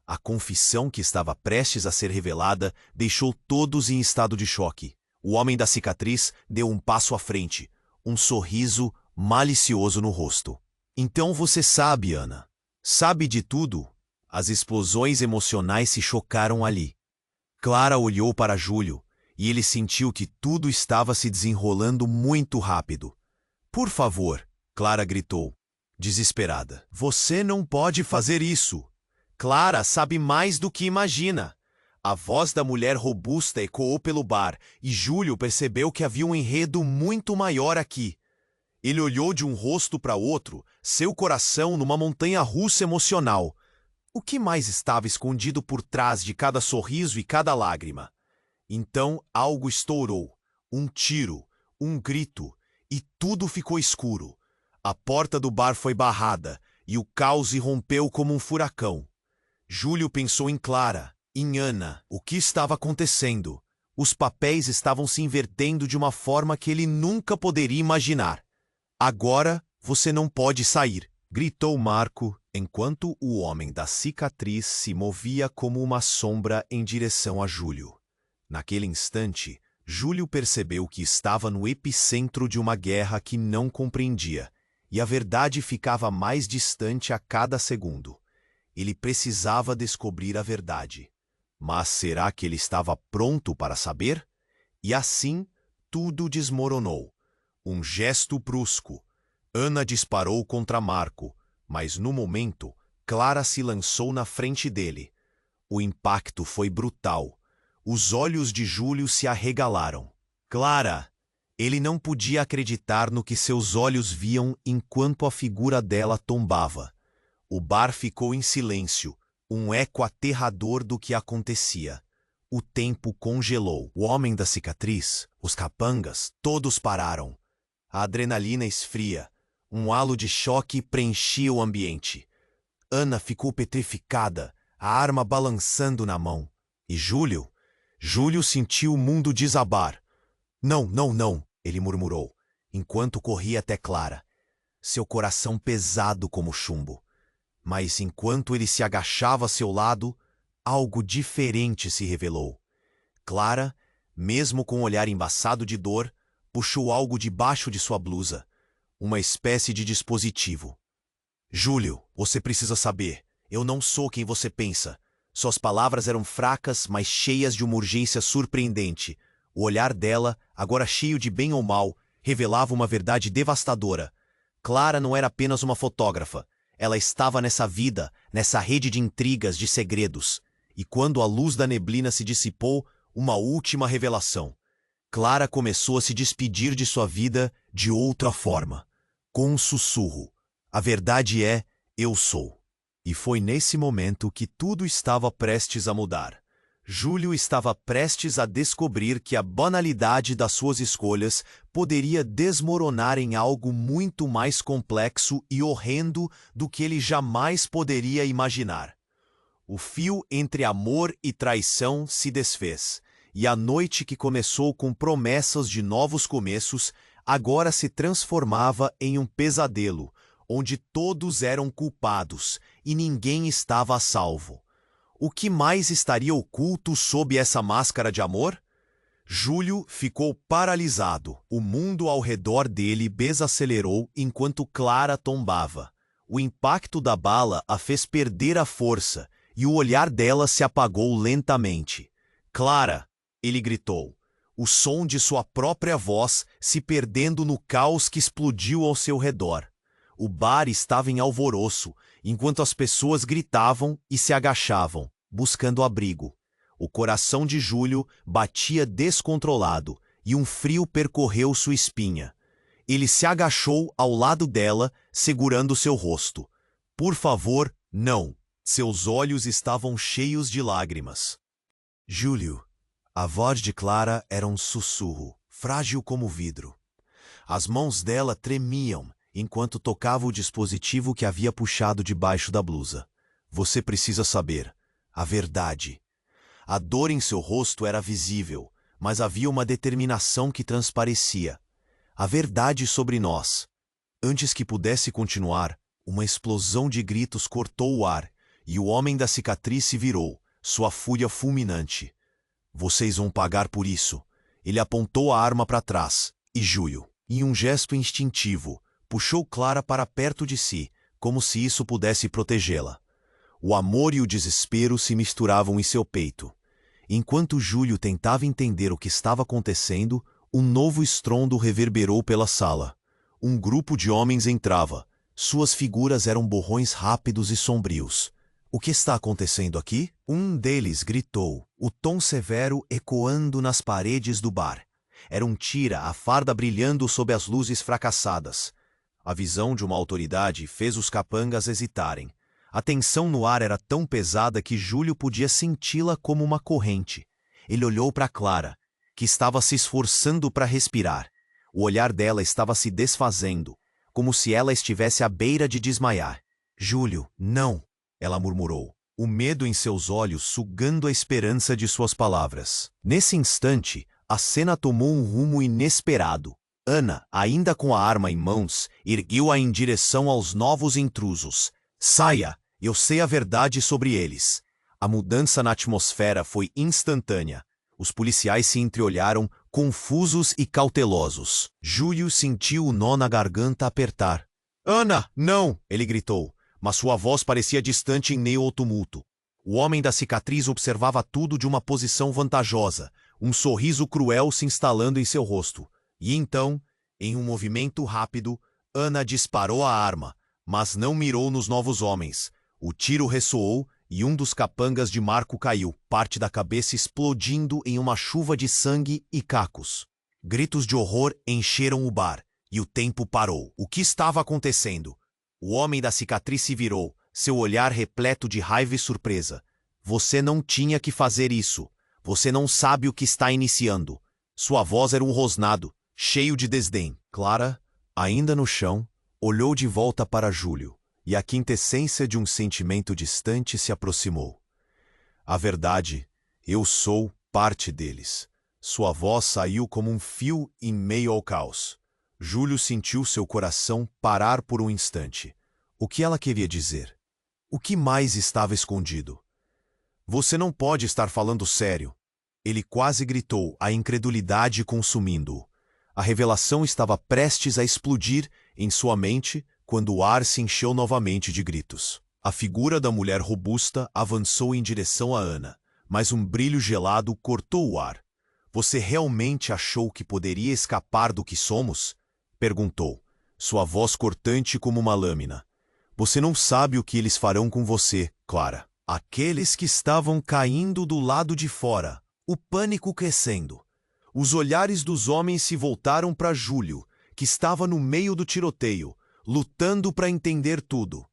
A confissão que estava prestes a ser revelada deixou todos em estado de choque. O homem da cicatriz deu um passo à frente, um sorriso malicioso no rosto. Então você sabe, Ana. Sabe de tudo? As explosões emocionais se chocaram ali. Clara olhou para Júlio, e ele sentiu que tudo estava se desenrolando muito rápido. Por favor, Clara gritou, desesperada. Você não pode fazer isso. Clara sabe mais do que imagina. A voz da mulher robusta ecoou pelo bar, e Júlio percebeu que havia um enredo muito maior aqui. Ele olhou de um rosto para outro, seu coração numa montanha-russa emocional. O que mais estava escondido por trás de cada sorriso e cada lágrima? Então algo estourou. Um tiro, um grito, e tudo ficou escuro. A porta do bar foi barrada, e o caos irrompeu como um furacão. Júlio pensou em Clara, em Ana. O que estava acontecendo? Os papéis estavam se invertendo de uma forma que ele nunca poderia imaginar. Agora você não pode sair, gritou Marco, enquanto o homem da cicatriz se movia como uma sombra em direção a Júlio. Naquele instante, Júlio percebeu que estava no epicentro de uma guerra que não compreendia, e a verdade ficava mais distante a cada segundo. Ele precisava descobrir a verdade. Mas será que ele estava pronto para saber? E assim, tudo desmoronou. Um gesto brusco. Ana disparou contra Marco, mas no momento, Clara se lançou na frente dele. O impacto foi brutal. Os olhos de Júlio se arregalaram. Clara! Ele não podia acreditar no que seus olhos viam enquanto a figura dela tombava. O bar ficou em silêncio, um eco aterrador do que acontecia. O tempo congelou. O homem da cicatriz, os capangas, todos pararam. A adrenalina esfria. Um halo de choque preenchia o ambiente. Ana ficou petrificada, a arma balançando na mão. E Júlio? Júlio sentiu o mundo desabar. Não, não, não, ele murmurou, enquanto corria até Clara. Seu coração pesado como chumbo. Mas enquanto ele se agachava a seu lado, algo diferente se revelou. Clara, mesmo com o olhar embaçado de dor, puxou algo debaixo de sua blusa. Uma espécie de dispositivo. Júlio, você precisa saber. Eu não sou quem você pensa. Suas palavras eram fracas, mas cheias de uma urgência surpreendente. O olhar dela, agora cheio de bem ou mal, revelava uma verdade devastadora. Clara não era apenas uma fotógrafa. Ela estava nessa vida, nessa rede de intrigas, de segredos. E quando a luz da neblina se dissipou, uma última revelação. Clara começou a se despedir de sua vida de outra forma. Com um sussurro. A verdade é, eu sou. E foi nesse momento que tudo estava prestes a mudar. Júlio estava prestes a descobrir que a banalidade das suas escolhas poderia desmoronar em algo muito mais complexo e horrendo do que ele jamais poderia imaginar. O fio entre amor e traição se desfez, e a noite que começou com promessas de novos começos, agora se transformava em um pesadelo, onde todos eram culpados e ninguém estava a salvo. O que mais estaria oculto sob essa máscara de amor? Júlio ficou paralisado. O mundo ao redor dele desacelerou enquanto Clara tombava. O impacto da bala a fez perder a força e o olhar dela se apagou lentamente. Clara! Ele gritou. O som de sua própria voz se perdendo no caos que explodiu ao seu redor. O bar estava em alvoroço, enquanto as pessoas gritavam e se agachavam, buscando abrigo. O coração de Júlio batia descontrolado e um frio percorreu sua espinha. Ele se agachou ao lado dela, segurando seu rosto. Por favor, não. Seus olhos estavam cheios de lágrimas. Júlio. A voz de Clara era um sussurro, frágil como vidro. As mãos dela tremiam enquanto tocava o dispositivo que havia puxado debaixo da blusa. Você precisa saber. A verdade. A dor em seu rosto era visível, mas havia uma determinação que transparecia. A verdade sobre nós. Antes que pudesse continuar, uma explosão de gritos cortou o ar, e o homem da cicatriz se virou, sua fúria fulminante. Vocês vão pagar por isso. Ele apontou a arma para trás, e Júlio, em um gesto instintivo, puxou Clara para perto de si, como se isso pudesse protegê-la. O amor e o desespero se misturavam em seu peito. Enquanto Júlio tentava entender o que estava acontecendo, um novo estrondo reverberou pela sala. Um grupo de homens entrava. Suas figuras eram borrões rápidos e sombrios. O que está acontecendo aqui? Um deles gritou, o tom severo ecoando nas paredes do bar. Era um tira, a farda brilhando sob as luzes fracassadas. A visão de uma autoridade fez os capangas hesitarem. A tensão no ar era tão pesada que Júlio podia senti-la como uma corrente. Ele olhou para Clara, que estava se esforçando para respirar. O olhar dela estava se desfazendo, como se ela estivesse à beira de desmaiar. Júlio, não, ela murmurou, o medo em seus olhos sugando a esperança de suas palavras. Nesse instante, a cena tomou um rumo inesperado. Ana, ainda com a arma em mãos, ergueu-a em direção aos novos intrusos. Saia! Eu sei a verdade sobre eles. A mudança na atmosfera foi instantânea. Os policiais se entreolharam, confusos e cautelosos. Júlio sentiu o nó na garganta apertar. Ana, não! Ele gritou, mas sua voz parecia distante em meio ao tumulto. O homem da cicatriz observava tudo de uma posição vantajosa, um sorriso cruel se instalando em seu rosto. E então, Em um movimento rápido, Ana disparou a arma, mas não mirou nos novos homens. O tiro ressoou e um dos capangas de Marco caiu, parte da cabeça explodindo em uma chuva de sangue e cacos. Gritos de horror encheram o bar, e o tempo parou. O que estava acontecendo? O homem da cicatriz se virou, seu olhar repleto de raiva e surpresa. Você não tinha que fazer isso. Você não sabe o que está iniciando. Sua voz era um rosnado, cheio de desdém. Clara, ainda no chão, olhou de volta para Júlio, e a quintessência de um sentimento distante se aproximou. A verdade, eu sou parte deles. Sua voz saiu como um fio em meio ao caos. Júlio sentiu seu coração parar por um instante. O que ela queria dizer? O que mais estava escondido? Você não pode estar falando sério. Ele quase gritou, a incredulidade consumindo-o. A revelação estava prestes a explodir em sua mente quando o ar se encheu novamente de gritos. A figura da mulher robusta avançou em direção a Ana, mas um brilho gelado cortou o ar. Você realmente achou que poderia escapar do que somos? Perguntou, sua voz cortante como uma lâmina. Você não sabe o que eles farão com você, Clara. Aqueles que estavam caindo do lado de fora, o pânico crescendo. Os olhares dos homens se voltaram para Júlio, que estava no meio do tiroteio, lutando para entender tudo.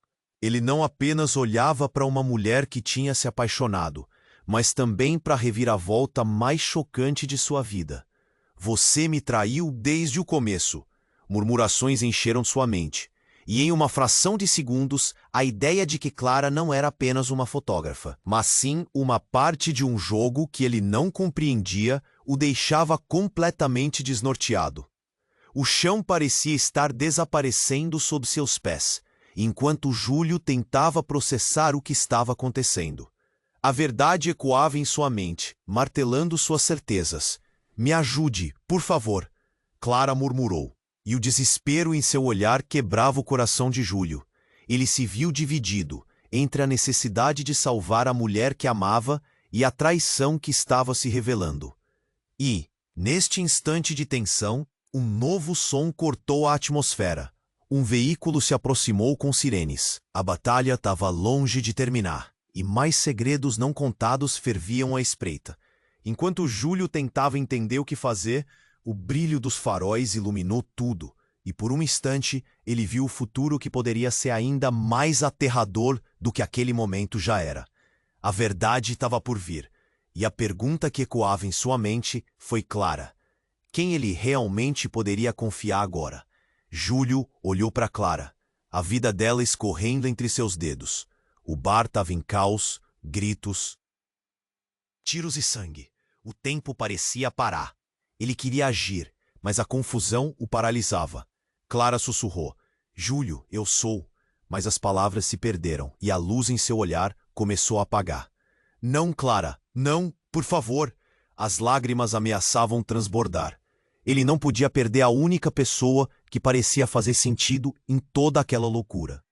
Ele não apenas olhava para uma mulher que tinha se apaixonado, mas também para a reviravolta mais chocante de sua vida. Você me traiu desde o começo. Murmurações encheram sua mente. E em uma fração de segundos, a ideia de que Clara não era apenas uma fotógrafa, mas sim uma parte de um jogo que ele não compreendia o deixava completamente desnorteado. O chão parecia estar desaparecendo sob seus pés, enquanto Júlio tentava processar o que estava acontecendo. A verdade ecoava em sua mente, martelando suas certezas. Me ajude, por favor, Clara murmurou. E o desespero em seu olhar quebrava o coração de Júlio. Ele se viu dividido entre a necessidade de salvar a mulher que amava e a traição que estava se revelando. E, neste instante de tensão, um novo som cortou a atmosfera. Um veículo se aproximou com sirenes. A batalha estava longe de terminar, e mais segredos não contados ferviam à espreita. Enquanto Júlio tentava entender o que fazer, o brilho dos faróis iluminou tudo, e por um instante ele viu o futuro que poderia ser ainda mais aterrador do que aquele momento já era. A verdade estava por vir, e a pergunta que ecoava em sua mente foi clara. Quem ele realmente poderia confiar agora? Júlio olhou para Clara, a vida dela escorrendo entre seus dedos. O bar estava em caos, gritos, tiros e sangue. O tempo parecia parar. Ele queria agir, mas a confusão o paralisava. Clara sussurrou, Júlio, eu sou. Mas as palavras se perderam e a luz em seu olhar começou a apagar. Não, Clara, não, por favor. As lágrimas ameaçavam transbordar. Ele não podia perder a única pessoa que parecia fazer sentido em toda aquela loucura.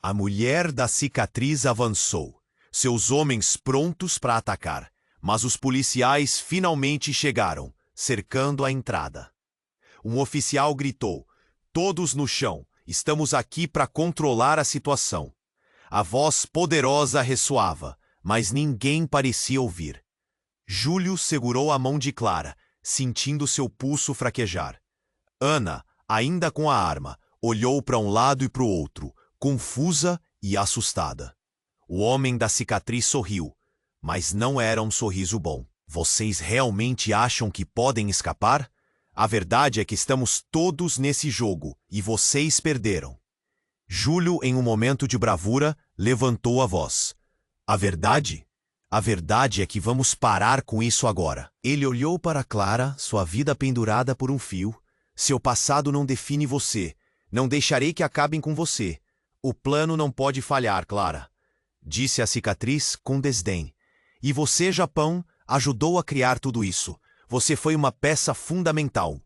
A mulher da cicatriz avançou, seus homens prontos para atacar, mas os policiais finalmente chegaram, cercando a entrada. Um oficial gritou, todos no chão, estamos aqui para controlar a situação. A voz poderosa ressoava, mas ninguém parecia ouvir. Júlio segurou a mão de Clara, sentindo seu pulso fraquejar. Ana, ainda com a arma, olhou para um lado e para o outro, confusa e assustada. O homem da cicatriz sorriu, mas não era um sorriso bom. Vocês realmente acham que podem escapar? A verdade é que estamos todos nesse jogo e vocês perderam. Júlio, em um momento de bravura, levantou a voz. A verdade? A verdade é que vamos parar com isso agora. Ele olhou para Clara, sua vida pendurada por um fio. Seu passado não define você. Não deixarei que acabem com você. O plano não pode falhar, Clara. Disse a cicatriz com desdém. E você, Japão, ajudou a criar tudo isso. Você foi uma peça fundamental.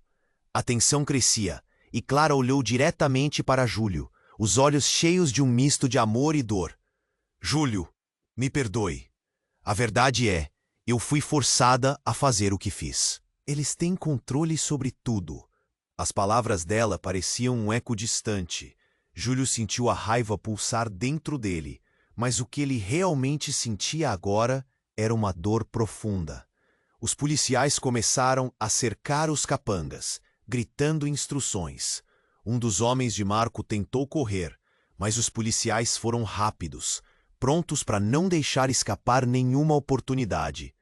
A tensão crescia, e Clara olhou diretamente para Júlio, os olhos cheios de um misto de amor e dor. Júlio, me perdoe. A verdade é, eu fui forçada a fazer o que fiz. Eles têm controle sobre tudo. As palavras dela pareciam um eco distante. Júlio sentiu a raiva pulsar dentro dele, mas o que ele realmente sentia agora era uma dor profunda. Os policiais começaram a cercar os capangas, gritando instruções. Um dos homens de Marco tentou correr, mas os policiais foram rápidos, prontos para não deixar escapar nenhuma oportunidade.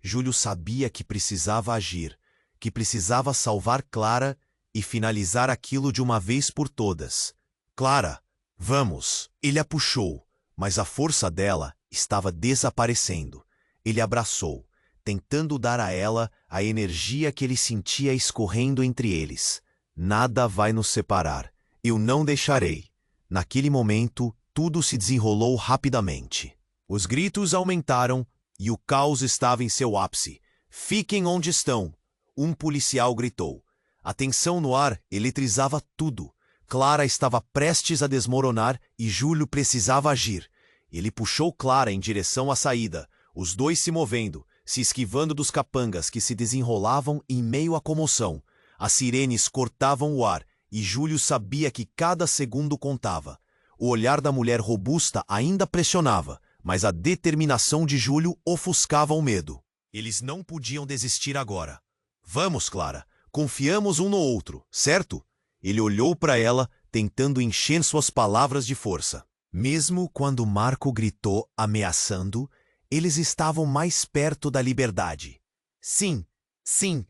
Júlio sabia que precisava agir, que precisava salvar Clara e finalizar aquilo de uma vez por todas. Clara, vamos! Ele a puxou, mas a força dela estava desaparecendo. Ele abraçou, tentando dar a ela a energia que ele sentia escorrendo entre eles. Nada vai nos separar. Eu não deixarei. Naquele momento, tudo se desenrolou rapidamente. Os gritos aumentaram e o caos estava em seu ápice. Fiquem onde estão! Um policial gritou. A tensão no ar eletrizava tudo. Clara estava prestes a desmoronar e Júlio precisava agir. Ele puxou Clara em direção à saída, os dois se movendo, se esquivando dos capangas que se desenrolavam em meio à comoção. As sirenes cortavam o ar e Júlio sabia que cada segundo contava. O olhar da mulher robusta ainda pressionava, mas a determinação de Júlio ofuscava o medo. Eles não podiam desistir agora. Vamos, Clara, confiamos um no outro, certo? Ele olhou para ela, tentando encher suas palavras de força. Mesmo quando Marco gritou, ameaçando, eles estavam mais perto da liberdade. Sim, sim,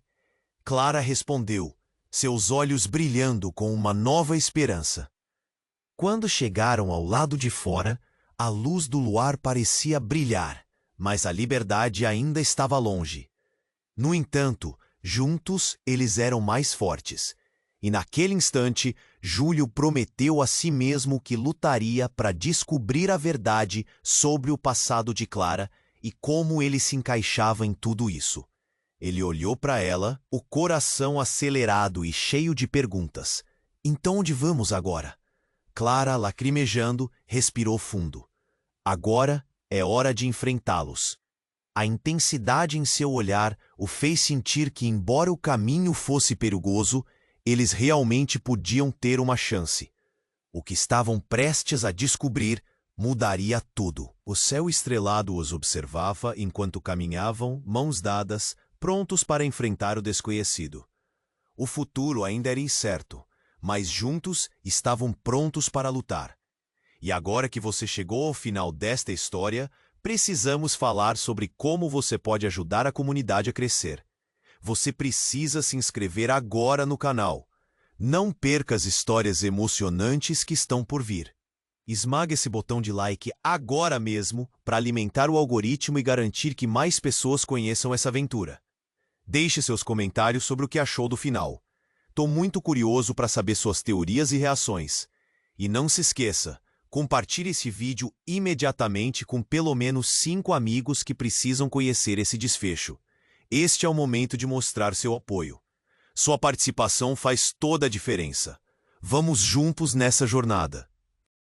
Clara respondeu, seus olhos brilhando com uma nova esperança. Quando chegaram ao lado de fora, a luz do luar parecia brilhar, mas a liberdade ainda estava longe. No entanto, juntos eles eram mais fortes. E naquele instante, Júlio prometeu a si mesmo que lutaria para descobrir a verdade sobre o passado de Clara e como ele se encaixava em tudo isso. Ele olhou para ela, o coração acelerado e cheio de perguntas. Então onde vamos agora? Clara, lacrimejando, respirou fundo. Agora é hora de enfrentá-los. A intensidade em seu olhar o fez sentir que, embora o caminho fosse perigoso, eles realmente podiam ter uma chance. O que estavam prestes a descobrir mudaria tudo. O céu estrelado os observava enquanto caminhavam, mãos dadas, prontos para enfrentar o desconhecido. O futuro ainda era incerto, mas juntos estavam prontos para lutar. E agora que você chegou ao final desta história, precisamos falar sobre como você pode ajudar a comunidade a crescer. Você precisa se inscrever agora no canal. Não perca as histórias emocionantes que estão por vir. Esmague esse botão de like agora mesmo para alimentar o algoritmo e garantir que mais pessoas conheçam essa aventura. Deixe seus comentários sobre o que achou do final. Tô muito curioso para saber suas teorias e reações. E não se esqueça, compartilhe esse vídeo imediatamente com pelo menos 5 amigos que precisam conhecer esse desfecho. Este é o momento de mostrar seu apoio. Sua participação faz toda a diferença. Vamos juntos nessa jornada.